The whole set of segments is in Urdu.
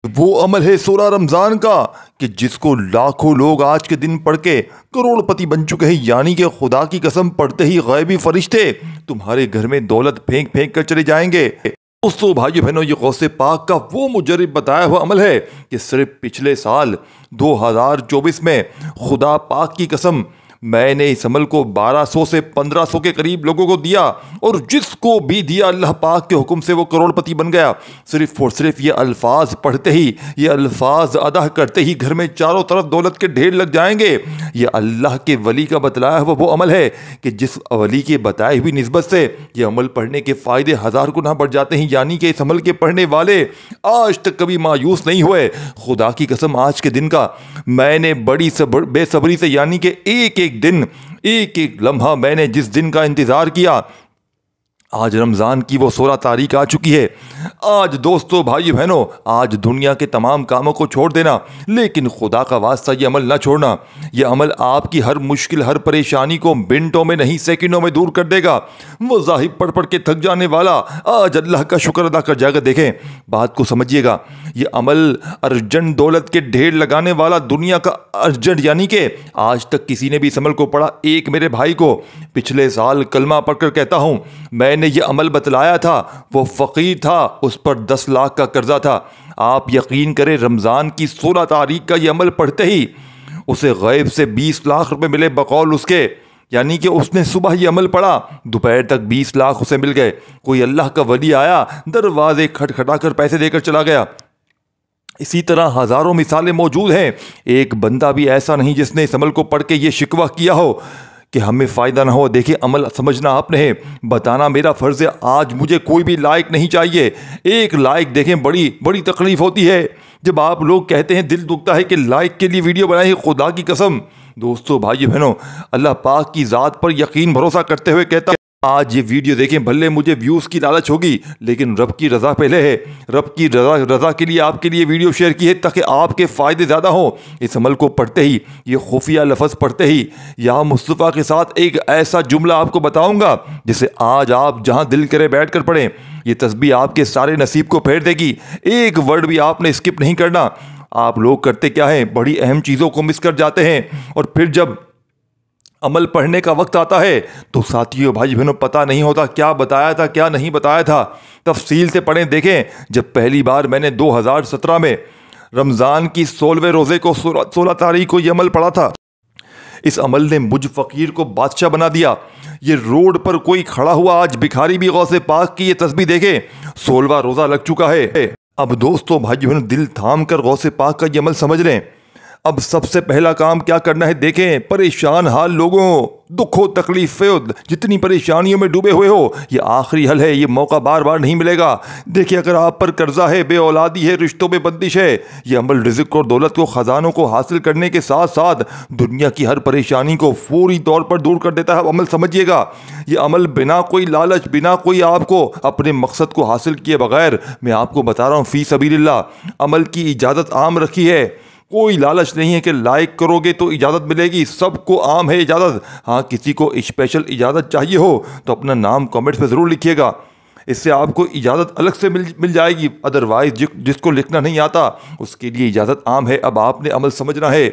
وہ عمل ہے 16 رمضان کا کہ جس کو لاکھوں لوگ آج کے دن پڑھ کے کروڑ پتی بن چکے ہیں، یعنی کہ خدا کی قسم پڑھتے ہی غیبی فرشتے تمہارے گھر میں دولت پھینک پھینک کر چلے جائیں گے۔ دوستو بھائیو بہنوں، یہ غوث پاک کا وہ مجرب بتایا ہوا عمل ہے کہ صرف پچھلے سال 2024 میں خدا پاک کی قسم میں نے اس عمل کو 1200 سے 1500 کے قریب لوگوں کو دیا، اور جس کو بھی دیا اللہ پاک کے حکم سے وہ کروڑ پتی بن گیا۔ صرف اور صرف یہ الفاظ پڑھتے ہی، یہ الفاظ ادا کرتے ہی گھر میں چاروں طرف دولت کے ڈھیر لگ جائیں گے۔ یہ اللہ کے ولی کا بتلایا ہوا وہ عمل ہے کہ جس ولی کے بتائے ہوئی نسبت سے یہ عمل پڑھنے کے فائدے 1000 گنا بڑھ جاتے ہیں، یعنی کہ اس عمل کے پڑھنے والے آج تک کبھی مایوس نہیں ہوئے۔ خدا کی قسم آج کے دن کا میں نے بڑی بے صبری سے، یعنی کہ ایک ایک دن، ایک ایک لمحہ میں نے جس دن کا انتظار کیا، آج رمضان کی وہ 16 تاریخ آ چکی ہے۔ آج دوستو بھائیو بہنوں، آج دنیا کے تمام کاموں کو چھوڑ دینا، لیکن خدا کا واسطہ یہ عمل نہ چھوڑنا۔ یہ عمل آپ کی ہر مشکل، ہر پریشانی کو منٹوں میں نہیں سیکنڈوں میں دور کر دے گا۔ وظائف پڑھ پڑھ کے تھک جانے والا آج اللہ کا شکر ادا کر جائے گا۔ دیکھیں بات کو سمجھیے گا، یہ عمل ارجنٹ دولت کے ڈھیر لگانے والا، دنیا کا ارجنٹ، یعنی کہ آج تک کسی نے بھی اس عمل کو پڑھا۔ ایک میرے بھائی کو پچھلے سال کلمہ پڑھ کر کہتا ہوں، میں نے یہ عمل بتلایا تھا، وہ فقیر تھا، اس پر 10 لاکھ کا قرضہ تھا۔ آپ یقین کریں رمضان کی 16 تاریخ کا یہ عمل پڑھتے ہی اسے غیب سے 20 لاکھ روپے ملے بقول اس کے، یعنی کہ اس نے صبح یہ عمل پڑھا، دوپہر تک 20 لاکھ اسے مل گئے۔ کوئی اللہ کا ولی آیا، دروازے کھٹکھٹا کر پیسے دے کر چلا گیا۔ اسی طرح ہزاروں مثالیں موجود ہیں۔ ایک بندہ بھی ایسا نہیں جس نے اس عمل کو پڑھ کے یہ شکوہ کیا ہو کہ ہمیں فائدہ نہ ہو۔ دیکھیں عمل سمجھنا آپ نے ہے، بتانا میرا فرض ہے۔ آج مجھے کوئی بھی لائک نہیں چاہیے، ایک لائک دیکھیں بڑی بڑی تکلیف ہوتی ہے جب آپ لوگ کہتے ہیں، دل دکھتا ہے کہ لائک کے لیے ویڈیو بنائی۔ خدا کی قسم دوستو بھائی بہنوں، اللہ پاک کی ذات پر یقین بھروسہ کرتے ہوئے کہتا ہے، آج یہ ویڈیو دیکھیں، بھلے مجھے ویوز کی لالچ ہوگی لیکن رب کی رضا پہلے ہے۔ رب کی رضا کے لیے آپ کے لیے ویڈیو شیئر کی ہے تاکہ آپ کے فائدے زیادہ ہوں۔ اس عمل کو پڑھتے ہی، یہ خفیہ لفظ پڑھتے ہی، یا مصطفیٰ کے ساتھ ایک ایسا جملہ آپ کو بتاؤں گا جسے آج آپ جہاں دل کرے بیٹھ کر پڑھیں۔ یہ تسبیح آپ کے سارے نصیب کو پھیر دے گی، ایک ورڈ بھی آپ نے اسکپ نہیں کرنا۔ آپ لوگ کرتے کیا ہیں، بڑی اہم چیزوں کو مس کر جاتے ہیں، اور پھر جب عمل پڑھنے کا وقت آتا ہے تو ساتھیوں بھائی بہنوں پتہ نہیں ہوتا کیا بتایا تھا کیا نہیں بتایا تھا۔ تفصیل سے پڑھیں۔ دیکھیں جب پہلی بار میں نے 2017 میں رمضان کی 16ویں روزے کو 16 تاریخ کو یہ عمل پڑھا تھا، اس عمل نے مجھ فقیر کو بادشاہ بنا دیا۔ یہ روڈ پر کوئی کھڑا ہوا آج بھکاری بھی غوث پاک کی یہ تسبیح دیکھیں، 16واں روزہ لگ چکا ہے۔ اب دوستو بھائی بہنوں دل تھام کر غوث پاک کا یہ عمل سمجھ لیں۔ اب سب سے پہلا کام کیا کرنا ہے، دیکھیں پریشان حال لوگوں، دکھ و تکلیفیں، جتنی پریشانیوں میں ڈوبے ہوئے ہو، یہ آخری حل ہے، یہ موقع بار بار نہیں ملے گا۔ دیکھیں اگر آپ پر قرضہ ہے، بے اولادی ہے، رشتوں میں بندش ہے، یہ عمل رزق اور دولت کو، خزانوں کو حاصل کرنے کے ساتھ ساتھ دنیا کی ہر پریشانی کو فوری طور پر دور کر دیتا ہے۔ عمل سمجھیے گا، یہ عمل بنا کوئی لالچ، بنا کوئی آپ کو اپنے مقصد کو حاصل کیے بغیر، میں آپ کو بتا رہا ہوں فی سبیل اللہ، عمل کی اجازت عام رکھی ہے۔ کوئی لالچ نہیں ہے کہ لائک کرو گے تو اجازت ملے گی، سب کو عام ہے اجازت۔ ہاں کسی کو اسپیشل اجازت چاہیے ہو تو اپنا نام کمنٹس میں ضرور لکھیے گا، اس سے آپ کو اجازت الگ سے مل جائے گی۔ ادروائز جس کو لکھنا نہیں آتا اس کے لیے اجازت عام ہے۔ اب آپ نے عمل سمجھنا ہے،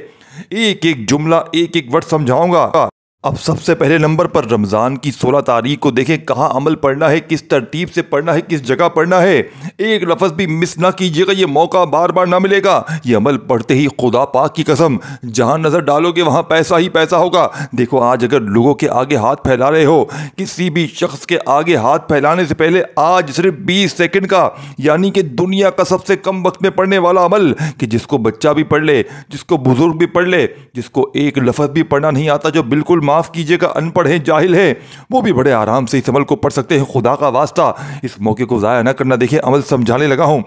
ایک ایک جملہ، ایک ایک ورڈ سمجھاؤں گا۔ اب سب سے پہلے نمبر پر رمضان کی 16 تاریخ کو دیکھیں کہاں عمل پڑھنا ہے، کس ترتیب سے پڑھنا ہے، کس جگہ پڑھنا ہے۔ ایک لفظ بھی مس نہ کیجیے گا، یہ موقع بار بار نہ ملے گا۔ یہ عمل پڑھتے ہی خدا پاک کی قسم جہاں نظر ڈالو گے وہاں پیسہ ہی پیسہ ہوگا۔ دیکھو آج اگر لوگوں کے آگے ہاتھ پھیلا رہے ہو، کسی بھی شخص کے آگے ہاتھ پھیلانے سے پہلے آج صرف 20 سیکنڈ کا، یعنی کہ دنیا کا سب سے کم وقت میں پڑھنے والا عمل، کہ جس کو بچہ بھی پڑھ لے، جس کو بزرگ بھی پڑھ لے، جس کو ایک لفظ بھی پڑھنا نہیں آتا، جو بالکل معاف کیجیے گا ان پڑھ ہے، جاہل ہے، وہ بھی بڑے آرام سے اس عمل کو پڑھ سکتے ہیں۔ خدا کا واسطہ اس موقع کو ضائع نہ کرنا۔ دیکھیں عمل سمجھانے لگا ہوں،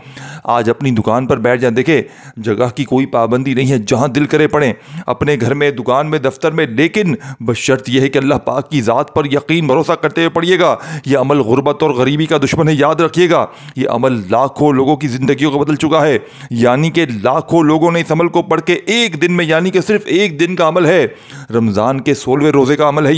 آج اپنی دکان پر بیٹھ جائیں، دیکھیں جگہ کی کوئی پابندی نہیں ہے، جہاں دل کرے پڑھیں، اپنے گھر میں، دکان میں، دفتر میں، لیکن بشرط یہ ہے کہ اللہ پاک کی ذات پر یقین بھروسہ کرتے ہوئے پڑھیے گا۔ یہ عمل غربت اور غریبی کا دشمن ہے، یاد رکھیے گا۔ یہ عمل لاکھوں لوگوں کی زندگیوں کو بدل چکا ہے، یعنی کہ لاکھوں لوگوں نے اس عمل کو پڑھ کے ایک دن میں، یعنی کہ صرف ایک دن کا عمل ہے، رمضان کے 16ویں روزے کا عمل ہے۔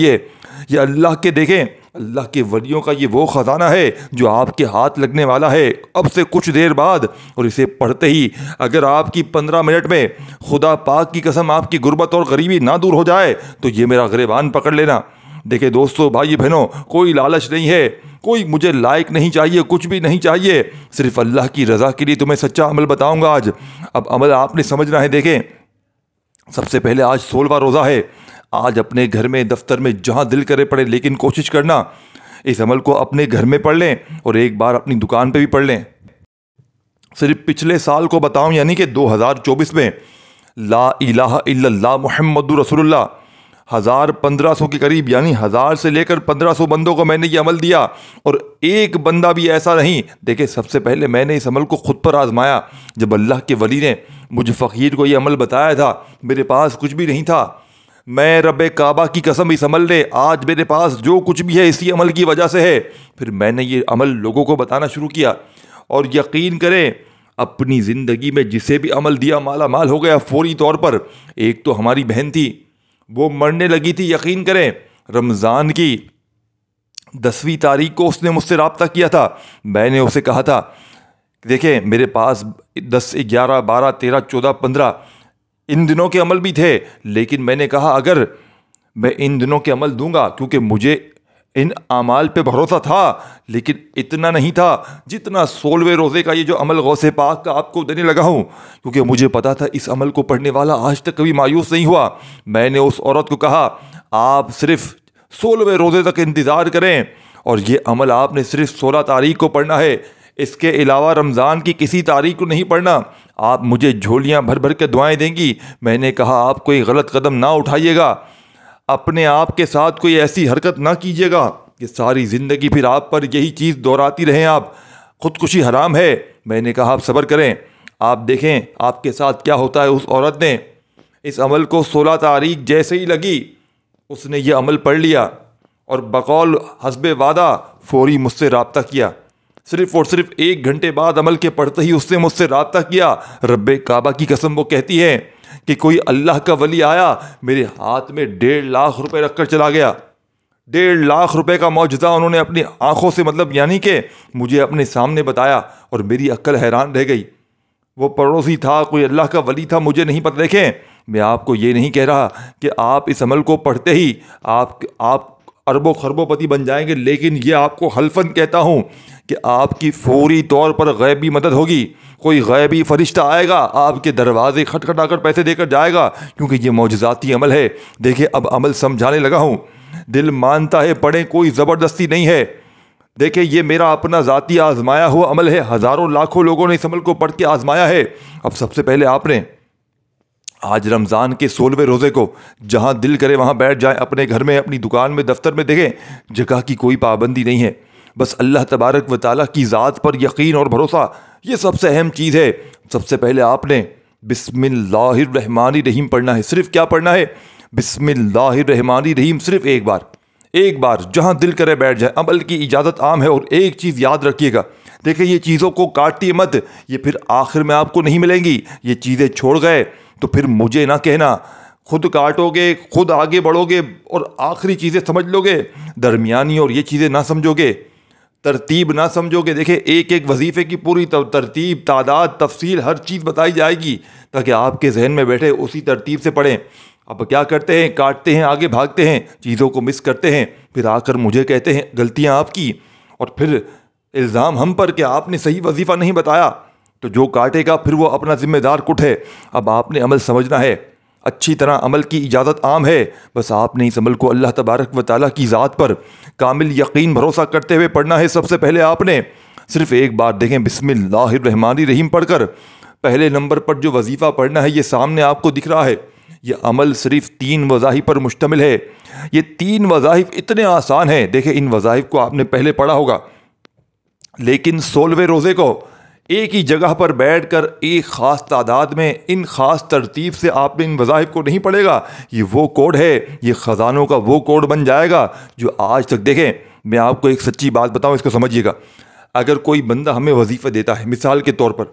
یہ اللہ کے دیکھیں اللہ کے ولیوں کا یہ وہ خزانہ ہے جو آپ کے ہاتھ لگنے والا ہے اب سے کچھ دیر بعد، اور اسے پڑھتے ہی اگر آپ کی 15 منٹ میں خدا پاک کی قسم آپ کی غربت اور غریبی نہ دور ہو جائے تو یہ میرا گریبان پکڑ لینا۔ دیکھیں دوستو، بھائی بہنوں، کوئی لالچ نہیں ہے، کوئی مجھے لائق نہیں چاہیے، کچھ بھی نہیں چاہیے، صرف اللہ کی رضا کے لیے تمہیں سچا عمل بتاؤں گا آج۔ اب عمل آپ نے سمجھنا ہے۔ دیکھیں، سب سے پہلے آج 16واں روزہ ہے۔ آج اپنے گھر میں، دفتر میں، جہاں دل کرے پڑھیں، لیکن کوشش کرنا اس عمل کو اپنے گھر میں پڑھ لیں اور ایک بار اپنی دکان پہ بھی پڑھ لیں۔ صرف پچھلے سال کو بتاؤں، یعنی کہ 2024 میں لا الہ الا اللہ محمد رسول اللہ 1500 کے قریب، یعنی 1000 سے لے کر 1500 بندوں کو میں نے یہ عمل دیا، اور ایک بندہ بھی ایسا نہیں۔ دیکھیں، سب سے پہلے میں نے اس عمل کو خود پر آزمایا۔ جب اللہ کے ولی نے مجھے فقیر کو یہ عمل بتایا تھا، میرے پاس کچھ بھی نہیں تھا۔ میں رب کعبہ کی قسم، اس عمل نے آج میرے پاس جو کچھ بھی ہے اسی عمل کی وجہ سے ہے۔ پھر میں نے یہ عمل لوگوں کو بتانا شروع کیا، اور یقین کریں اپنی زندگی میں جسے بھی عمل دیا مالا مال ہو گیا فوری طور پر۔ ایک تو ہماری بہن تھی، وہ مرنے لگی تھی، یقین کریں رمضان کی 10ویں تاریخ کو اس نے مجھ سے رابطہ کیا تھا۔ میں نے اسے کہا تھا، دیکھیں میرے پاس 10 11 12 13 14 15 ان دنوں کے عمل بھی تھے، لیکن میں نے کہا اگر میں ان دنوں کے عمل دوں گا، کیونکہ مجھے ان اعمال پہ بھروسہ تھا، لیکن اتنا نہیں تھا جتنا 16ویں روزے کا یہ جو عمل غوث پاک کا آپ کو دینے لگا ہوں، کیونکہ مجھے پتا تھا اس عمل کو پڑھنے والا آج تک کبھی مایوس نہیں ہوا۔ میں نے اس عورت کو کہا آپ صرف 16ویں روزے تک انتظار کریں، اور یہ عمل آپ نے صرف 16 تاریخ کو پڑھنا ہے، اس کے علاوہ رمضان کی کسی تاریخ کو نہیں پڑھنا۔ آپ مجھے جھولیاں بھر بھر کے دعائیں دیں گی۔ میں نے کہا آپ کوئی غلط قدم نہ اٹھائیے گا، اپنے آپ کے ساتھ کوئی ایسی حرکت نہ کیجیے گا کہ ساری زندگی پھر آپ پر یہی چیز دہراتی رہیں آپ۔ خودکشی حرام ہے۔ میں نے کہا آپ صبر کریں، آپ دیکھیں آپ کے ساتھ کیا ہوتا ہے۔ اس عورت نے اس عمل کو 16 تاریخ جیسے ہی لگی، اس نے یہ عمل پڑھ لیا، اور بقول حسب وعدہ فوری مجھ سے رابطہ کیا۔ صرف اور صرف 1 گھنٹے بعد عمل کے پڑھتے ہی اس نے مجھ سے رابطہ کیا۔ رب کعبہ کی قسم وہ کہتی ہے کہ کوئی اللہ کا ولی آیا، میرے ہاتھ میں 1.5 لاکھ روپے رکھ کر چلا گیا۔ 1.5 لاکھ روپے کا معجزہ انہوں نے اپنی آنکھوں سے، مطلب یعنی کہ مجھے اپنے سامنے بتایا، اور میری عقل حیران رہ گئی۔ وہ پڑوسی تھا، کوئی اللہ کا ولی تھا، مجھے نہیں پتہ۔ دیکھیں میں آپ کو یہ نہیں کہہ رہا کہ آپ اس عمل کو پڑھتے ہی آپ اربوں خربوں پتی بن جائیں گے، لیکن یہ آپ کو حلفاً کہتا ہوں کہ آپ کی فوری طور پر غیبی مدد ہوگی۔ کوئی غیبی فرشتہ آئے گا، آپ کے دروازے کھٹکھٹا کر پیسے دے کر جائے گا، کیونکہ یہ معجزاتی عمل ہے۔ دیکھیں اب عمل سمجھانے لگا ہوں، دل مانتا ہے پڑھیں، کوئی زبردستی نہیں ہے۔ دیکھیں یہ میرا اپنا ذاتی آزمایا ہوا عمل ہے، ہزاروں لاکھوں لوگوں نے اس عمل کو پڑھ کے آزمایا ہے۔ اب سب سے پہلے آپ نے آج رمضان کے 16ویں روزے کو جہاں دل کرے وہاں بیٹھ جائیں، اپنے گھر میں، اپنی دکان میں، دفتر میں۔ دیکھیں جگہ کی کوئی پابندی نہیں ہے، بس اللہ تبارک و تعالیٰ کی ذات پر یقین اور بھروسہ، یہ سب سے اہم چیز ہے۔ سب سے پہلے آپ نے بسم اللہ الرحمن الرحیم پڑھنا ہے۔ صرف کیا پڑھنا ہے؟ بسم اللہ الرحمن الرحیم، صرف ایک بار جہاں دل کرے بیٹھ جائے۔ عمل کی اجازت عام ہے، اور ایک چیز یاد رکھیے گا، دیکھیں یہ چیزوں کو کاٹیے مت، یہ پھر آخر میں آپ کو نہیں ملیں گی۔ یہ چیزیں چھوڑ گئے تو پھر مجھے نہ کہنا، خود کاٹو گے، خود آگے بڑھو گے، اور آخری چیزیں سمجھ لو گے، درمیانی اور یہ چیزیں نہ سمجھو گے، ترتیب نہ سمجھو گے۔ دیکھیں ایک وظیفے کی پوری ترتیب، تعداد، تفصیل، ہر چیز بتائی جائے گی تاکہ آپ کے ذہن میں بیٹھے، اسی ترتیب سے پڑھیں۔ اب کیا کرتے ہیں؟ کاٹتے ہیں، آگے بھاگتے ہیں، چیزوں کو مس کرتے ہیں، پھر آ کر مجھے کہتے ہیں غلطیاں آپ کی، اور پھر الزام ہم پر کہ آپ نے صحیح وظیفہ نہیں بتایا۔ تو جو کاٹے گا پھر وہ اپنا ذمہ دار کٹ ہے۔ اب آپ نے عمل سمجھنا ہے، اچھی طرح عمل کی اجازت عام ہے، بس آپ نے اس عمل کو اللہ تبارک و تعالیٰ کی ذات پر کامل یقین بھروسہ کرتے ہوئے پڑھنا ہے۔ سب سے پہلے آپ نے صرف ایک بار، دیکھیں بسم اللہ الرحمن الرحیم پڑھ کر پہلے نمبر پر جو وظیفہ پڑھنا ہے یہ سامنے آپ کو دکھ رہا ہے۔ یہ عمل صرف 3 وظائف پر مشتمل ہے۔ یہ 3 وظائف اتنے آسان ہیں، دیکھیں ان وظائف کو آپ نے پہلے پڑھا ہوگا، لیکن 16ویں روزے کو ایک ہی جگہ پر بیٹھ کر ایک خاص تعداد میں ان خاص ترتیب سے آپ نے ان وظائف کو نہیں پڑھے گا۔ یہ وہ کوڈ ہے، یہ خزانوں کا وہ کوڈ بن جائے گا جو آج تک، دیکھیں میں آپ کو ایک سچی بات بتاؤں، اس کو سمجھیے گا۔ اگر کوئی بندہ ہمیں وظیفہ دیتا ہے مثال کے طور پر،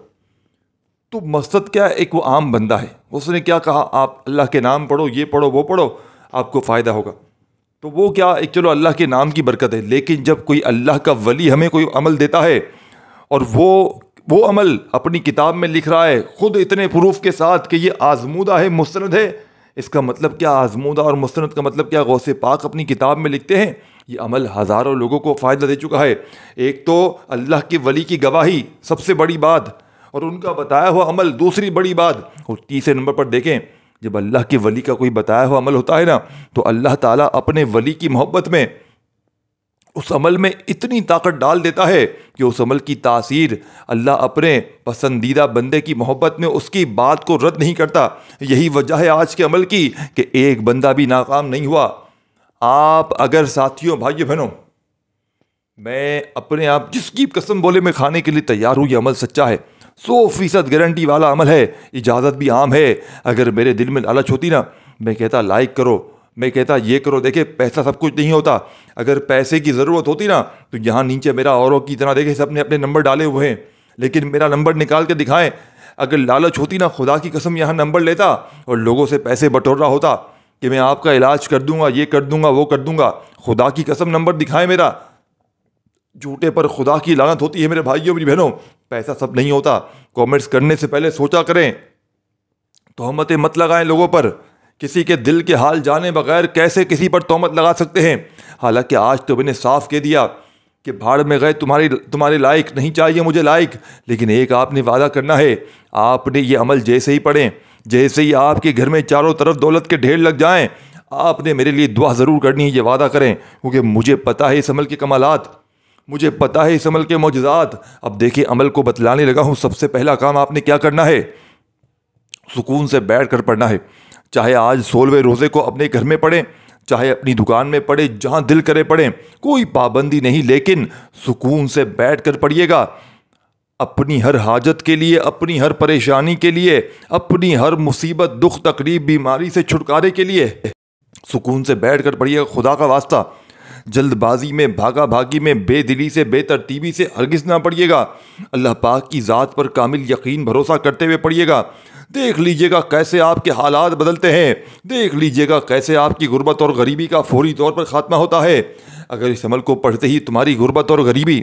تو مقصد کیا ہے؟ ایک وہ عام بندہ ہے، اس نے کیا کہا، آپ اللہ کے نام پڑھو، یہ پڑھو، وہ پڑھو، آپ کو فائدہ ہوگا۔ تو وہ کیا، ایک چلو اللہ کے نام کی برکت ہے، لیکن جب کوئی اللہ کا ولی ہمیں کوئی عمل دیتا ہے اور وہ عمل اپنی کتاب میں لکھ رہا ہے خود اتنے پروف کے ساتھ کہ یہ آزمودہ ہے، مستند ہے، اس کا مطلب کیا، آزمودہ اور مستند کا مطلب کیا، غوث پاک اپنی کتاب میں لکھتے ہیں، یہ عمل ہزاروں لوگوں کو فائدہ دے چکا ہے۔ ایک تو اللہ کے ولی کی گواہی سب سے بڑی بات، اور ان کا بتایا ہوا عمل دوسری بڑی بات، اور تیسرے نمبر پر دیکھیں جب اللہ کے ولی کا کوئی بتایا ہوا عمل ہوتا ہے نا تو اللہ تعالیٰ اپنے ولی کی محبت میں اس عمل میں اتنی طاقت ڈال دیتا ہے کہ اس عمل کی تاثیر اللہ اپنے پسندیدہ بندے کی محبت میں اس کی بات کو رد نہیں کرتا۔ یہی وجہ ہے آج کے عمل کی کہ ایک بندہ بھی ناکام نہیں ہوا۔ آپ اگر ساتھیوں، بھائیو بہنوں، میں اپنے آپ جس کی قسم بولے میں کھانے کے لیے تیار ہوں، یہ عمل سچا ہے، 100% گارنٹی والا عمل ہے، اجازت بھی عام ہے۔ اگر میرے دل میں لالچ ہوتی نا، میں کہتا لائک کرو، میں کہتا یہ کرو، دیکھیں پیسہ سب کچھ نہیں ہوتا، اگر پیسے کی ضرورت ہوتی نا تو یہاں نیچے میرا اوروں کی طرح دیکھیں سب نے اپنے نمبر ڈالے ہوئے ہیں، لیکن میرا نمبر نکال کے دکھائیں۔ اگر لالچ ہوتی نا، خدا کی قسم یہاں نمبر لیتا اور لوگوں سے پیسے بٹور رہا ہوتا کہ میں آپ کا علاج کر دوں گا، یہ کر دوں گا، وہ کر دوں گا۔ خدا کی قسم نمبر دکھائیں میرا، جھوٹے پر خدا کی لعنت ہوتی ہے میرے بھائیوں میری بہنوں۔ پیسہ سب نہیں ہوتا، کامنٹس کرنے سے پہلے سوچا کریں، تہمتیں مت لگائیں لوگوں پر، کسی کے دل کے حال جانے بغیر کیسے کسی پر تہمت لگا سکتے ہیں؟ حالانکہ آج تو میں نے صاف کہہ دیا کہ بھاڑ میں گئے، تمہارے لائق نہیں چاہیے مجھے لائق، لیکن ایک آپ نے وعدہ کرنا ہے، آپ نے یہ عمل جیسے ہی پڑھیں، جیسے ہی آپ کے گھر میں چاروں طرف دولت کے ڈھیر لگ جائیں، آپ نے میرے لیے دعا ضرور کرنی ہے، یہ وعدہ کریں، کیونکہ مجھے پتہ ہے اس عمل کے کمالات، مجھے پتہ ہے اس عمل کے معجزات۔ اب دیکھیں عمل کو بتلانے لگا ہوں۔ سب سے پہلا کام آپ نے کیا کرنا ہے؟ سکون سے بیٹھ کر پڑھنا ہے، چاہے آج 16ویں روزے کو اپنے گھر میں پڑھیں، چاہے اپنی دکان میں پڑھیں، جہاں دل کرے پڑھیں، کوئی پابندی نہیں، لیکن سکون سے بیٹھ کر پڑھیے گا، اپنی ہر حاجت کے لیے، اپنی ہر پریشانی کے لیے، اپنی ہر مصیبت، دکھ، تکلیف، بیماری سے چھٹکارے کے لیے سکون سے بیٹھ کر پڑھیے گا۔ خدا کا واسطہ جلد بازی میں، بھاگا بھاگی میں، بے دلی سے، بے ترتیبی سے ہرگز نہ پڑھیے گا۔ اللہ پاک کی ذات پر کامل یقین بھروسہ کرتے ہوئے پڑھیے گا۔ دیکھ لیجئے گا کیسے آپ کے حالات بدلتے ہیں، دیکھ لیجئے گا کیسے آپ کی غربت اور غریبی کا فوری طور پر خاتمہ ہوتا ہے۔ اگر اس عمل کو پڑھتے ہی تمہاری غربت اور غریبی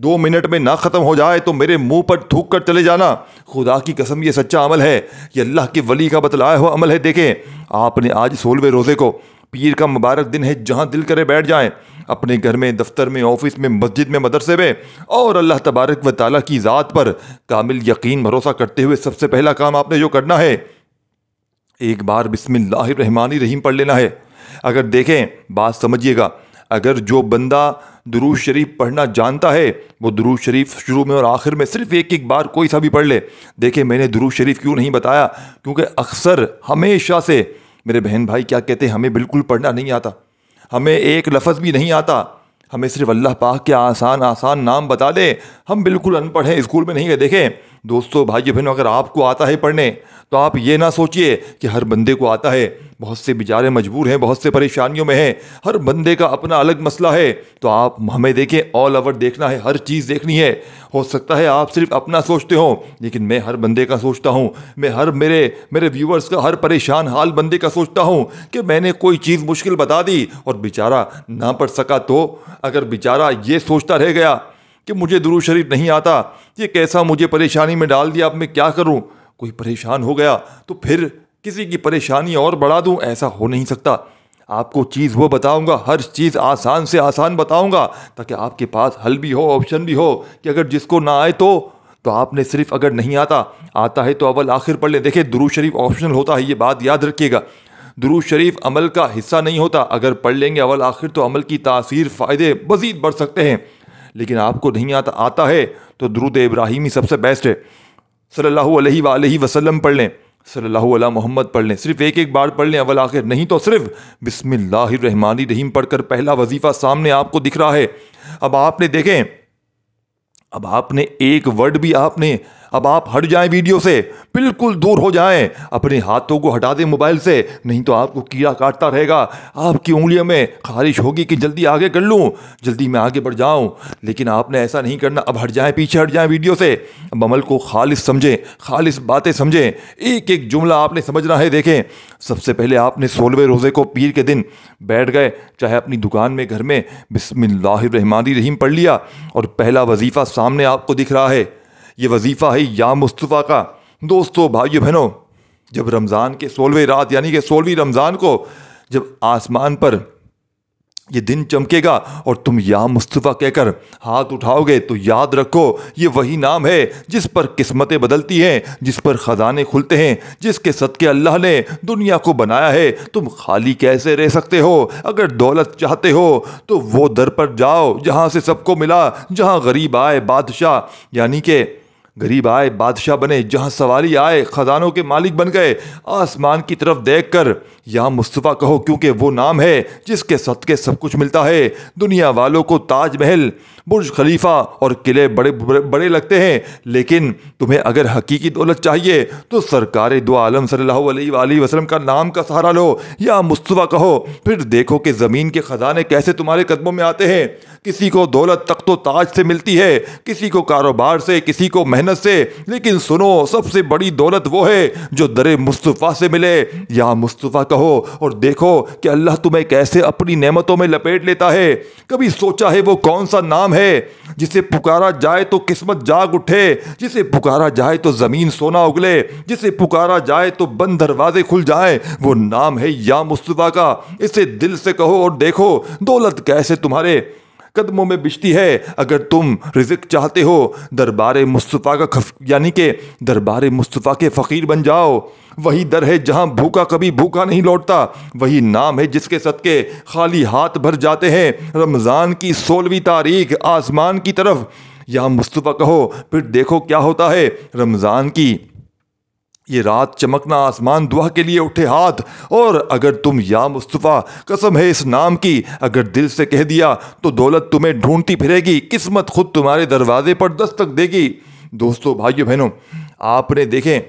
2 منٹ میں نہ ختم ہو جائے تو میرے منہ پر تھوک کر چلے جانا، خدا کی قسم یہ سچا عمل ہے، یہ اللہ کے ولی کا بتلایا ہوا عمل ہے۔ دیکھیں آپ نے آج 16ویں روزے کو، پیر کا مبارک دن ہے، جہاں دل کرے بیٹھ جائیں، اپنے گھر میں، دفتر میں، آفس میں، مسجد میں، مدرسے میں، اور اللہ تبارک و تعالیٰ کی ذات پر کامل یقین بھروسہ کرتے ہوئے سب سے پہلا کام آپ نے جو کرنا ہے، ایک بار بسم اللہ الرحمن الرحیم پڑھ لینا ہے۔ اگر دیکھیں بات سمجھیے گا، اگر جو بندہ درود شریف پڑھنا جانتا ہے وہ درود شریف شروع میں اور آخر میں صرف ایک بار کوئی سا بھی پڑھ لے۔ دیکھیں میں نے درود شریف کیوں نہیں بتایا، کیونکہ اکثر ہمیشہ سے میرے بہن بھائی کیا کہتے ہیں، ہمیں بالکل پڑھنا نہیں آتا، ہمیں ایک لفظ بھی نہیں آتا، ہمیں صرف اللہ پاک کے آسان نام بتا دیں، ہم بالکل ان پڑھ ہیں، اسکول میں نہیں گئے۔ دیکھیں دوستو، بھائیو بہنوں، اگر آپ کو آتا ہے پڑھنے تو آپ یہ نہ سوچئے کہ ہر بندے کو آتا ہے، بہت سے بیچارے مجبور ہیں، بہت سے پریشانیوں میں ہیں، ہر بندے کا اپنا الگ مسئلہ ہے، تو آپ ہمیں دیکھیں، آل اوور دیکھنا ہے، ہر چیز دیکھنی ہے۔ ہو سکتا ہے آپ صرف اپنا سوچتے ہوں، لیکن میں ہر بندے کا سوچتا ہوں، میں ہر میرے ویورز کا، ہر پریشان حال بندے کا سوچتا ہوں کہ میں نے کوئی چیز مشکل بتا دی اور بیچارہ نہ پڑھ سکا، تو اگر بیچارہ یہ سوچتا رہ گیا کہ مجھے درود شریف نہیں آتا، یہ کیسا مجھے پریشانی میں ڈال دیا، اب میں کیا کروں، کوئی پریشان ہو گیا تو پھر کسی کی پریشانی اور بڑھا دوں، ایسا ہو نہیں سکتا۔ آپ کو چیز وہ بتاؤں گا، ہر چیز آسان سے آسان بتاؤں گا، تاکہ آپ کے پاس حل بھی ہو، آپشن بھی ہو، کہ اگر جس کو نہ آئے تو آپ نے صرف، اگر نہیں آتا ہے تو اول آخر پڑھ لیں۔ دیکھیں درود شریف آپشنل ہوتا ہے، یہ بات یاد رکھیے گا، درود شریف عمل کا حصہ نہیں ہوتا، اگر پڑھ لیں گے اول آخر تو عمل کی تاثیر، فائدے مزید بڑھ سکتے ہیں، لیکن آپ کو نہیں آتا ہے تو درود ابراہیمی سب سے بیسٹ ہے، صلی اللہ علیہ وآلہ وسلم پڑھ لیں، صلی اللہ علیہ محمد پڑھ لیں، صرف ایک بار پڑھ لیں اول آخر، نہیں تو صرف بسم اللہ الرحمن الرحیم پڑھ کر پہلا وظیفہ سامنے آپ کو دکھ رہا ہے۔ اب آپ نے دیکھیں، اب آپ نے ایک ورڈ بھی آپ نے اب آپ ہٹ جائیں ویڈیو سے، بالکل دور ہو جائیں، اپنے ہاتھوں کو ہٹا دیں موبائل سے، نہیں تو آپ کو کیڑا کاٹتا رہے گا، آپ کی انگلیوں میں خارش ہوگی کہ جلدی آگے کر لوں، جلدی میں آگے بڑھ جاؤں، لیکن آپ نے ایسا نہیں کرنا۔ اب ہٹ جائیں، پیچھے ہٹ جائیں ویڈیو سے، اب عمل کو خالص سمجھیں، خالص باتیں سمجھیں، ایک ایک جملہ آپ نے سمجھنا ہے۔ دیکھیں، سب سے پہلے آپ نے 16ویں روزے کو پیر کے دن بیٹھ گئے، چاہے اپنی دکان میں، گھر میں، بسم اللہ الرحمن الرحیم پڑھ لیا، اور پہلا وظیفہ سامنے آپ کو دکھ رہا ہے، یہ وظیفہ ہے یا مصطفیٰ کا۔ دوستو، بھائیو بہنوں، جب رمضان کے 16ویں رات یعنی کہ 16ویں رمضان کو جب آسمان پر یہ دن چمکے گا اور تم یا مصطفیٰ کہہ کر ہاتھ اٹھاؤ گے، تو یاد رکھو یہ وہی نام ہے جس پر قسمتیں بدلتی ہیں، جس پر خزانے کھلتے ہیں، جس کے صدقے اللہ نے دنیا کو بنایا ہے۔ تم خالی کیسے رہ سکتے ہو؟ اگر دولت چاہتے ہو تو وہ در پر جاؤ جہاں سے سب کو ملا، جہاں غریب آئے بادشاہ یعنی کہ غریب آئے بادشاہ بنے، جہاں سواری آئے خزانوں کے مالک بن گئے۔ آسمان کی طرف دیکھ کر یا مصطفیٰ کہو، کیونکہ وہ نام ہے جس کے صدقے سب کچھ ملتا ہے۔ دنیا والوں کو تاج محل، برج خلیفہ اور قلعے بڑے بڑے لگتے ہیں، لیکن تمہیں اگر حقیقی دولت چاہیے تو سرکار دو عالم صلی اللہ علیہ وآلہ وسلم کا نام کا سہارا لو، یا مصطفیٰ کہو، پھر دیکھو کہ زمین کے خزانے کیسے تمہارے قدموں میں آتے ہیں۔ کسی کو دولت تخت و تاج سے ملتی ہے، کسی کو کاروبار سے، کسی کو محنت سے، لیکن سنو، سب سے بڑی دولت وہ ہے جو در مصطفیٰ سے ملے۔ یا مصطفیٰ کہو اور دیکھو کہ اللہ تمہیں کیسے اپنی نعمتوں میں لپیٹ لیتا ہے۔ کبھی سوچا ہے وہ کون سا نام ہے جسے پکارا جائے تو قسمت جاگ اٹھے، جسے پکارا جائے تو زمین سونا اگلے، جسے پکارا جائے تو بند دروازے کھل جائیں؟ وہ نام ہے یا مصطفیٰ کا۔ اسے دل سے کہو اور دیکھو دولت کیسے تمہارے قدموں میں بچتی ہے۔ اگر تم رزق چاہتے ہو، دربار مصطفیٰ کا یعنی کہ دربار مصطفیٰ کے فقیر بن جاؤ۔ وہی در ہے جہاں بھوکا کبھی بھوکا نہیں لوٹتا، وہی نام ہے جس کے صدقے خالی ہاتھ بھر جاتے ہیں۔ رمضان کی 16ویں تاریخ آسمان کی طرف یا مصطفیٰ کہو، پھر دیکھو کیا ہوتا ہے۔ رمضان کی یہ رات چمکنا، آسمان دعا کے لیے اٹھے ہاتھ، اور اگر تم یا مصطفیٰ، قسم ہے اس نام کی، اگر دل سے کہہ دیا تو دولت تمہیں ڈھونڈتی پھرے گی، قسمت خود تمہارے دروازے پر دستک دے گی۔ دوستو، بھائیو بہنوں، آپ نے دیکھیں،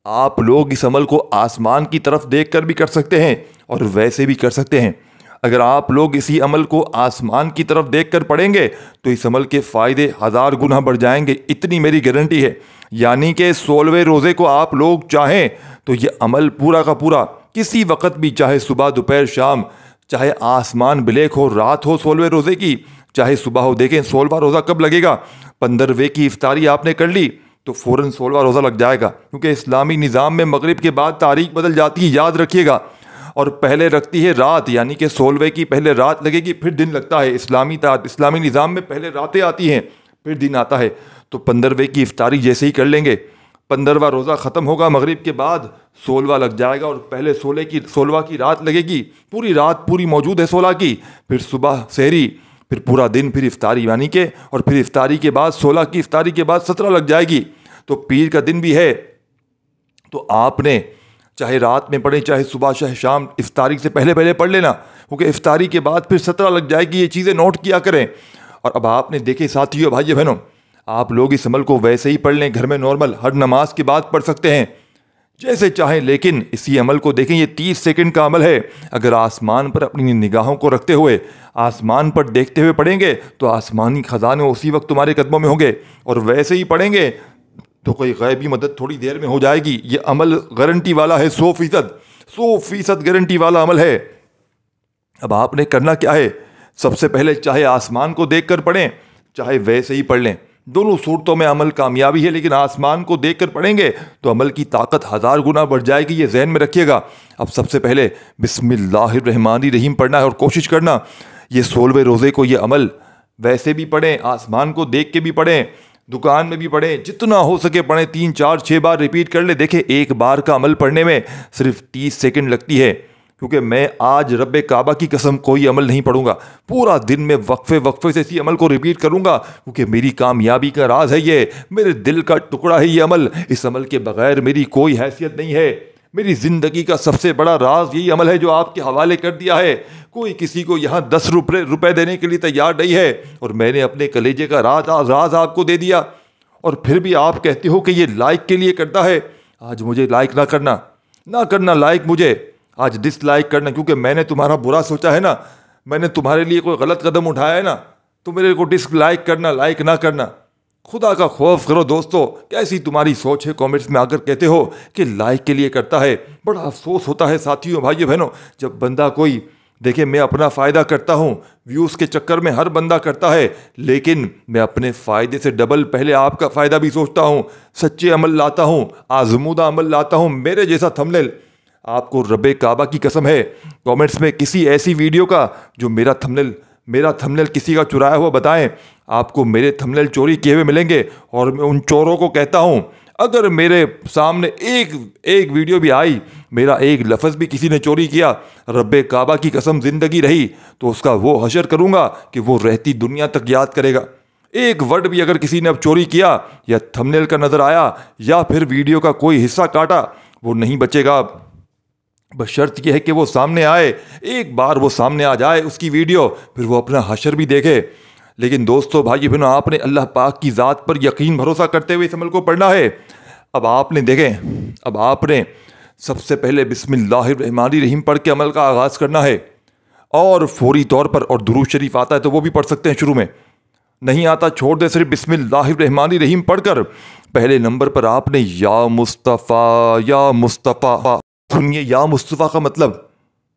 آپ لوگ اس عمل کو آسمان کی طرف دیکھ کر بھی کر سکتے ہیں اور ویسے بھی کر سکتے ہیں۔ اگر آپ لوگ اسی عمل کو آسمان کی طرف دیکھ کر پڑھیں گے تو اس عمل کے فائدے 1000 گنا بڑھ جائیں گے، اتنی میری گارنٹی ہے۔ یعنی کہ 16ویں روزے کو آپ لوگ چاہیں تو یہ عمل پورا کا پورا کسی وقت بھی، چاہے صبح، دوپہر، شام، چاہے آسمان بلیک ہو، رات ہو 16ویں روزے کی، چاہے صبح ہو۔ دیکھیں 16واں روزہ کب لگے گا؟ 15ویں کی افطاری آپ نے کر لی تو فوراً 16واں روزہ لگ جائے گا، کیونکہ اسلامی نظام میں مغرب کے بعد تاریخ بدل جاتی ہے، یاد رکھیے گا، اور پہلے رکھتی ہے رات، یعنی کہ 16ویں کی پہلے رات لگے گی، پھر دن لگتا ہے۔ اسلامی نظام میں پہلے راتیں آتی ہیں، پھر دن آتا ہے۔ تو 15ویں کی افطاری جیسے ہی کر لیں گے، 15واں روزہ ختم ہوگا مغرب کے بعد، 16واں لگ جائے گا، اور پہلے 16واں کی رات لگے گی، پوری رات پوری موجود ہے 16 کی، پھر صبح سحری، پھر پورا دن، پھر افطاری، یعنی کہ اور پھر افطاری کے بعد 16 کی افطاری کے بعد 17 لگ جائے گی، تو پیر کا دن بھی ہے۔ تو آپ نے چاہے رات میں پڑھیں، چاہے صبح، چاہے شام، افطاری سے پہلے پڑھ لینا، کیونکہ افطاری کے بعد پھر 17 لگ جائے گی۔ یہ چیزیں نوٹ کیا کریں۔ اور اب آپ نے دیکھے ساتھیو، بھائیو بہنوں، آپ لوگ اس عمل کو ویسے ہی پڑھ لیں، گھر میں نارمل ہر نماز کے بعد پڑھ سکتے ہیں، جیسے چاہیں، لیکن اسی عمل کو دیکھیں، یہ 30 سیکنڈ کا عمل ہے۔ اگر آسمان پر اپنی نگاہوں کو رکھتے ہوئے، آسمان پر دیکھتے ہوئے پڑھیں گے تو آسمانی خزانے اسی وقت تمہارے قدموں میں ہوں گے، اور ویسے ہی پڑھیں گے تو کوئی غیبی مدد تھوڑی دیر میں ہو جائے گی۔ یہ عمل گارنٹی والا ہے، 100% گارنٹی والا عمل ہے۔ اب آپ نے کرنا کیا ہے؟ سب سے پہلے چاہے آسمان کو دیکھ کر پڑھیں، چاہے ویسے ہی پڑھ لیں، دونوں صورتوں میں عمل کامیابی ہے، لیکن آسمان کو دیکھ کر پڑھیں گے تو عمل کی طاقت 1000 گنا بڑھ جائے گی، یہ ذہن میں رکھیے گا۔ اب سب سے پہلے بسم اللہ الرحمن الرحیم پڑھنا ہے، اور کوشش کرنا یہ 16ویں روزے کو یہ عمل ویسے بھی پڑھیں، آسمان کو دیکھ کے بھی پڑھیں، دکان میں بھی پڑھیں، جتنا ہو سکے پڑھیں، 3 4 6 بار ریپیٹ کر لیں۔ دیکھیں ایک بار کا عمل پڑھنے میں صرف 30 سیکنڈ لگتی ہے، کیونکہ میں آج رب کعبہ کی قسم کوئی عمل نہیں پڑھوں گا، پورا دن میں وقفے سے اسی عمل کو ریپیٹ کروں گا، کیونکہ میری کامیابی کا راز ہے، یہ میرے دل کا ٹکڑا ہے یہ عمل، اس عمل کے بغیر میری کوئی حیثیت نہیں ہے۔ میری زندگی کا سب سے بڑا راز یہی عمل ہے جو آپ کے حوالے کر دیا ہے۔ کوئی کسی کو یہاں 10 روپے دینے کے لیے تیار نہیں ہے، اور میں نے اپنے کلیجے کا راز آپ کو دے دیا، اور پھر بھی آپ کہتے ہو کہ یہ لائک کے لیے کرتا ہے۔ آج مجھے لائک نہ کرنا لائک مجھے، آج ڈس لائک کرنا، کیونکہ میں نے تمہارا برا سوچا ہے نا، میں نے تمہارے لیے کوئی غلط قدم اٹھایا ہے نا، تو میرے کو ڈس لائک کرنا، لائک نہ کرنا۔ خدا کا خوف کرو دوستو، کیسی تمہاری سوچ ہے؟ کامنٹس میں آ کر کہتے ہو کہ لائک کے لیے کرتا ہے۔ بڑا افسوس ہوتا ہے ساتھیوں، بھائیو بہنوں، جب بندہ کوئی دیکھیں، میں اپنا فائدہ کرتا ہوں، ویوز کے چکر میں ہر بندہ کرتا ہے، لیکن میں اپنے فائدے سے ڈبل پہلے آپ کا فائدہ بھی سوچتا ہوں، سچے عمل لاتا ہوں، آزمودہ عمل لاتا ہوں۔ میرے جیسا تھمبنیل، آپ کو رب کعبہ کی قسم ہے، کامنٹس میں کسی ایسی ویڈیو کا جو میرا تھمبنیل کسی کا چرایا ہوا بتائیں، آپ کو میرے تھمبنیل چوری کیے ہوئے ملیں گے۔ اور میں ان چوروں کو کہتا ہوں، اگر میرے سامنے ایک ویڈیو بھی آئی، میرا ایک لفظ بھی کسی نے چوری کیا، رب کعبہ کی قسم زندگی رہی تو اس کا وہ حشر کروں گا کہ وہ رہتی دنیا تک یاد کرے گا۔ ایک ورڈ بھی اگر کسی نے اب چوری کیا، یا تھمبنیل کا نظر آیا، یا پھر ویڈیو کا کوئی حصہ کاٹا، وہ نہیں بچے گا۔ بس شرط یہ ہے کہ وہ سامنے آئے، ایک بار وہ سامنے آ جائے اس کی ویڈیو، پھر وہ اپنا حشر بھی دیکھے۔ لیکن دوستو، بھائی بہنوں، آپ نے اللہ پاک کی ذات پر یقین بھروسہ کرتے ہوئے اس عمل کو پڑھنا ہے۔ اب آپ نے سب سے پہلے بسم اللہ الرحمن الرحیم پڑھ کے عمل کا آغاز کرنا ہے، اور فوری طور پر، اور درود شریف آتا ہے تو وہ بھی پڑھ سکتے ہیں، شروع میں نہیں آتا چھوڑ دے، صرف بسم اللہ الرحمن الرحیم پڑھ کر پہلے نمبر پر آپ نے یا مصطفیٰ سنیے۔ یا مصطفیٰ کا مطلب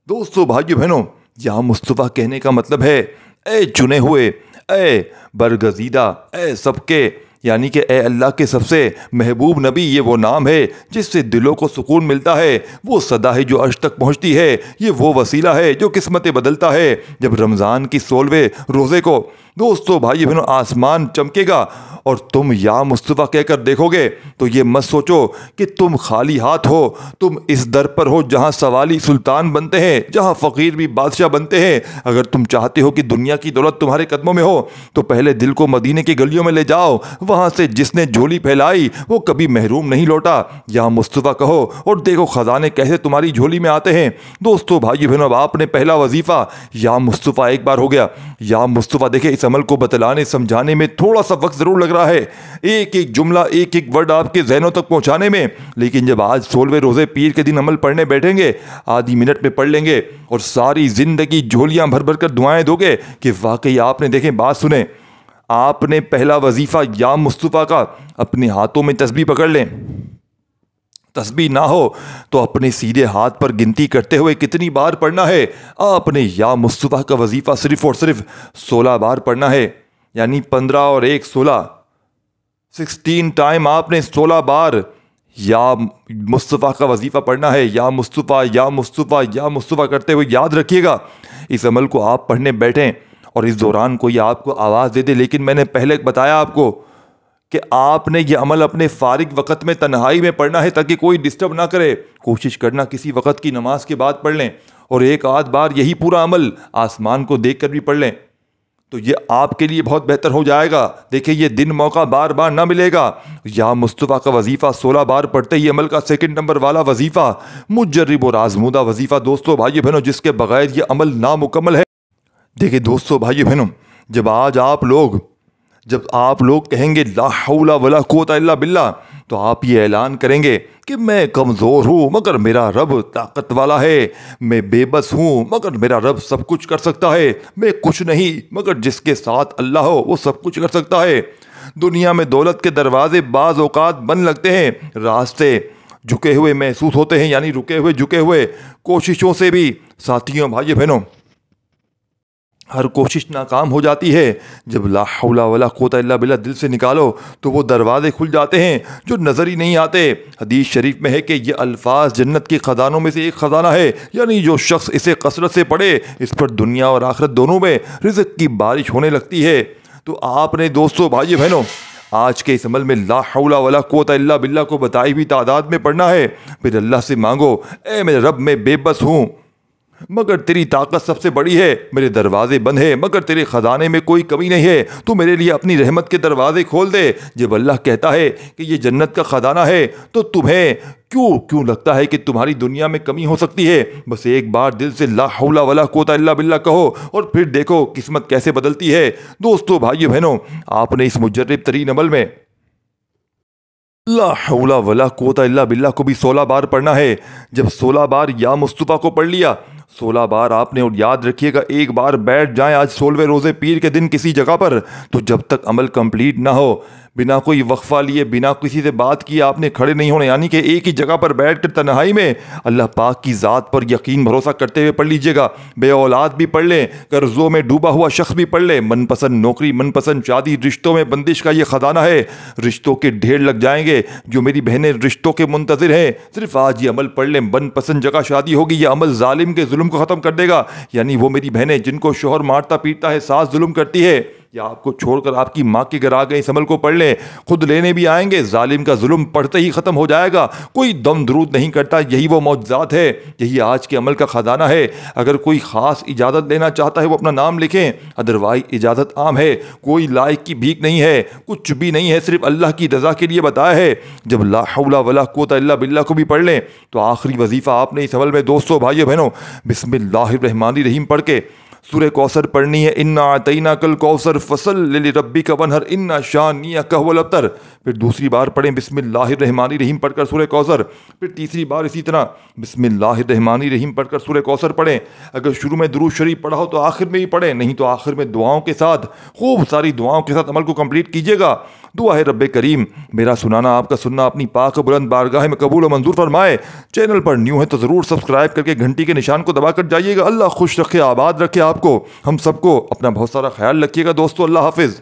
دوستو، بھائیو بہنوں، یا مصطفیٰ کہنے کا مطلب ہے اے چنے ہوئے، اے برگزیدہ، اے سب کے، یعنی کہ اے اللہ کے سب سے محبوب نبی۔ یہ وہ نام ہے جس سے دلوں کو سکون ملتا ہے، وہ صدا ہے جو عرش تک پہنچتی ہے، یہ وہ وسیلہ ہے جو قسمتیں بدلتا ہے۔ جب رمضان کی 16ویں روزے کو دوستو، بھائی بہنوں، آسمان چمکے گا اور تم یا مصطفیٰ کہہ کر دیکھو گے تو یہ مت سوچو کہ تم خالی ہاتھ ہو، تم اس در پر ہو جہاں سوالی سلطان بنتے ہیں، جہاں فقیر بھی بادشاہ بنتے ہیں۔ اگر تم چاہتے ہو کہ دنیا کی دولت تمہارے قدموں میں ہو تو پہلے دل کو مدینے کی گلیوں میں لے جاؤ، وہاں سے جس نے جھولی پھیلائی وہ کبھی محروم نہیں لوٹا۔ یا مصطفیٰ کہو اور دیکھو خزانے کیسے تمہاری جھولی میں آتے ہیں۔ دوستو، بھائی بہنوں، اب آپ نے پہلا وظیفہ یا مصطفیٰ ایک بار ہو گیا۔ یا مصطفیٰ، دیکھیں اس عمل کو بتلانے سمجھانے میں تھوڑا سا وقت ضرور لگ رہا ہے، ایک جملہ، ایک ورڈ آپ کے ذہنوں تک پہنچانے میں، لیکن جب آج 16ویں روزے پیر کے دن عمل پڑھنے بیٹھیں گے، آدھی منٹ میں پڑھ لیں گے اور ساری زندگی جھولیاں بھر بھر کر دعائیں دو گے کہ واقعی آپ نے، دیکھیں بات سنیں، آپ نے پہلا وظیفہ یا مصطفیٰ کا اپنے ہاتھوں میں تسبیح پکڑ لیں، تسبیح نہ ہو تو اپنے سیدھے ہاتھ پر گنتی کرتے ہوئے کتنی بار پڑھنا ہے۔ آپ نے یا مصطفیٰ کا وظیفہ صرف اور صرف 16 بار پڑھنا ہے، یعنی 15 اور 1 16 ٹائم آپ نے 16 بار یا مصطفیٰ کا وظیفہ پڑھنا ہے۔ یا مصطفیٰ، یا مصطفیٰ، یا مصطفیٰ کرتے ہوئے یاد رکھیے گا، اس عمل کو آپ پڑھنے بیٹھیں اور اس دوران کوئی آپ کو آواز دے دے، لیکن میں نے پہلے بتایا آپ کو کہ آپ نے یہ عمل اپنے فارغ وقت میں تنہائی میں پڑھنا ہے تاکہ کوئی ڈسٹرب نہ کرے۔ کوشش کرنا کسی وقت کی نماز کے بعد پڑھ لیں، اور ایک آدھ بار یہی پورا عمل آسمان کو دیکھ کر بھی پڑھ لیں تو یہ آپ کے لیے بہت بہتر ہو جائے گا۔ دیکھیں یہ دن موقع بار بار نہ ملے گا۔ یا مصطفیٰ کا وظیفہ 16 بار پڑھتے ہی عمل کا سیکنڈ نمبر والا وظیفہ، مجرب اور آزمودہ وظیفہ، دوستو بھائی بہنوں، جس کے بغیر یہ عمل نامکمل ہے۔ دیکھیں دوستو بھائی بہنوں، جب آپ لوگ کہیں گے لا حول ولا قوت الا باللہ، تو آپ یہ اعلان کریں گے کہ میں کمزور ہوں مگر میرا رب طاقت والا ہے، میں بے بس ہوں مگر میرا رب سب کچھ کر سکتا ہے، میں کچھ نہیں مگر جس کے ساتھ اللہ ہو وہ سب کچھ کر سکتا ہے۔ دنیا میں دولت کے دروازے بعض اوقات بند لگتے ہیں، راستے جھکے ہوئے محسوس ہوتے ہیں، یعنی رکے ہوئے جھکے ہوئے، کوششوں سے بھی ساتھیوں، بھائی بہنوں، ہر کوشش ناکام ہو جاتی ہے۔ جب لا حول ولا قوت الا باللہ دل سے نکالو تو وہ دروازے کھل جاتے ہیں جو نظر ہی نہیں آتے۔ حدیث شریف میں ہے کہ یہ الفاظ جنت کے خزانوں میں سے ایک خزانہ ہے، یعنی جو شخص اسے کثرت سے پڑھے اس پر دنیا اور آخرت دونوں میں رزق کی بارش ہونے لگتی ہے۔ تو آپ نے دوستو بھائی بہنوں آج کے اس عمل میں لا حول ولا قوت الا باللہ کو بتائی ہوئی تعداد میں پڑھنا ہے، پھر اللہ سے مانگو، اے میرے رب میں بے بس ہوں مگر تیری طاقت سب سے بڑی ہے، میرے دروازے بند ہیں مگر تیرے خزانے میں کوئی کمی نہیں ہے، تو میرے لیے اپنی رحمت کے دروازے کھول دے۔ جب اللہ کہتا ہے کہ یہ جنت کا خزانہ ہے تو تمہیں کیوں لگتا ہے کہ تمہاری دنیا میں کمی ہو سکتی ہے؟ بس ایک بار دل سے لا حول ولا قوت الا باللہ کہو اور پھر دیکھو قسمت کیسے بدلتی ہے۔ دوستو بھائیو بہنوں، آپ نے اس مجرب ترین عمل میں لا حول ولا قوت الا باللہ کو بھی 16 بار پڑھنا ہے۔ جب 16 بار یا مصطفیٰ کو پڑھ لیا، 16 بار آپ نے، اور یاد رکھیے گا ایک بار بیٹھ جائیں آج 16ویں روزے پیر کے دن کسی جگہ پر، تو جب تک عمل کمپلیٹ نہ ہو، بنا کوئی وقفہ لیے، بنا کسی سے بات کیے آپ نے کھڑے نہیں ہونے، یعنی کہ ایک ہی جگہ پر بیٹھ کر تنہائی میں اللہ پاک کی ذات پر یقین بھروسہ کرتے ہوئے پڑھ لیجئے گا۔ بے اولاد بھی پڑھ لیں، قرضوں میں ڈوبا ہوا شخص بھی پڑھ لے، من پسند نوکری، من پسند شادی، رشتوں میں بندش کا یہ خزانہ ہے، رشتوں کے ڈھیر لگ جائیں گے۔ جو میری بہنیں رشتوں کے منتظر ہیں، صرف آج یہ عمل پڑھ لیں، من پسند جگہ شادی ہوگی، یہ عمل ظالم کے ظلم کو ختم کر دے گا۔ یعنی وہ میری بہنیں جن کو شوہر مارتا پیٹتا ہے، ساس ظلم کرتی ہے، یا آپ کو چھوڑ کر آپ کی ماں کے گھر آ گئے، اس عمل کو پڑھ لیں، خود لینے بھی آئیں گے، ظالم کا ظلم پڑھتے ہی ختم ہو جائے گا، کوئی دم درود نہیں کرتا۔ یہی وہ معجزات ہے، یہی آج کے عمل کا خزانہ ہے۔ اگر کوئی خاص اجازت لینا چاہتا ہے وہ اپنا نام لکھیں، ادروائز اجازت عام ہے، کوئی لائق کی بھیک نہیں ہے، کچھ بھی نہیں ہے، صرف اللہ کی رضا کے لیے بتایا ہے۔ جب لا حول ولا قوت الا باللہ کو بھی پڑھ لیں تو آخری وظیفہ آپ نے اس عمل میں دوستو بھائیو بہنوں بسم اللہ الرحمن الرحیم پڑھ کے سورہ کوثر پڑھنی ہے۔ انا اعطیناک الکوثر فصل لربک وانحر ان شانئک هو الابتر۔ پھر دوسری بار پڑھیں بسم اللہ الرحمن الرحیم پڑھ کر سورہ کوثر، پھر تیسری بار اسی طرح بسم اللہ الرحمن الرحیم پڑھ کر سورہ کوثر پڑھیں۔ اگر شروع میں درود شریف پڑھا ہو تو آخر میں ہی پڑھیں، نہیں تو آخر میں دعاؤں کے ساتھ، خوب ساری دعاؤں کے ساتھ عمل کو کمپلیٹ کیجیے گا۔ دعا ہے رب کریم میرا سنانا آپ کا سننا اپنی پاک بلند بارگاہ میں قبول و منظور فرمائے۔ چینل پر نیو ہے تو ضرور سبسکرائب کر کے گھنٹی کے نشان کو دبا کر جائیے گا۔ اللہ خوش رکھے، آباد رکھے آپ کو، ہم سب کو، اپنا بہت سارا خیال رکھیے گا دوستو۔ اللہ حافظ۔